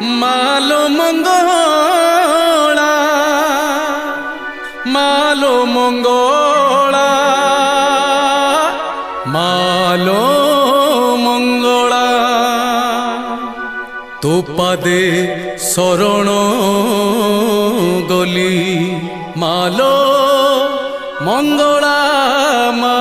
मालो मंगला मालो मंगला मालो मंगला तो पादे शरण गली मालो मंगला मा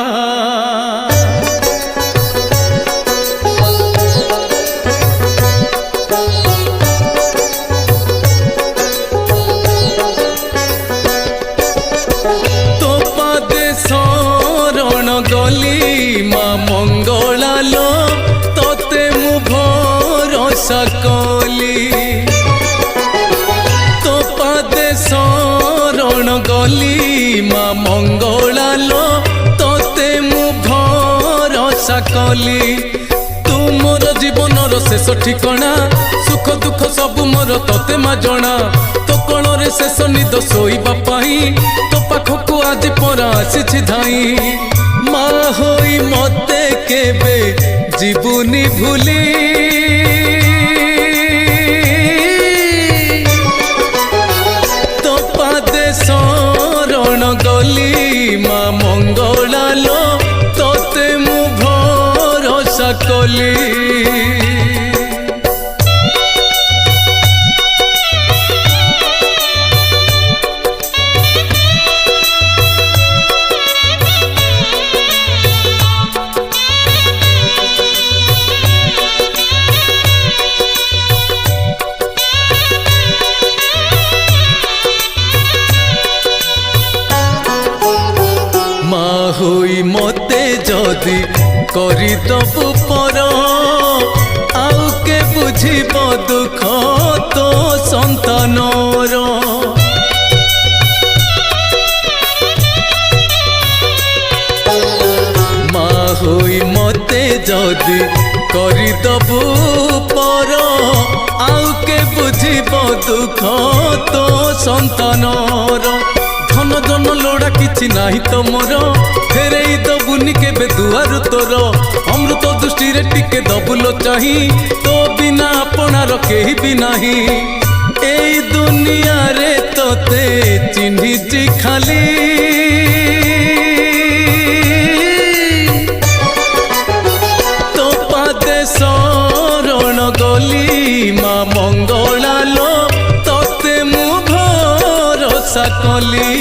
गली माँ मंगला लो तोते मु भरोसा कली तो पादे शरण गली माँ मंगला लो तोते मु भरोसा कली तू मोर जीवनर शेष ठिकणा सुख दुख सब मोर तोते मा जना तो कोणरे शेष निद शोइबा पाई तो पाखकु आज परा आसी धाई माँ होई मते केबे जीवनी भूली तो पादे शरण गली माँ मंगला लो तोते मु भरोसा कली होई मते जदि करिदबु पर आउ के बुझिब दुख तो संतानर माँ होई मते जदि करिदबु पर आउ के बुझिब दुख तो संतानर धन जन लोड़ा किछि नाही तो मोर फेरई दबुनी केबे दुआर तोर अमृत दृष्टि रे टिके दबुलो चाही तो बिना अपनार केही भी नाही एई दुनिया रे तोते चिन्हिछि खाली तो पादे शरण गली माँ मंगला लो तोते मु भरोसा कली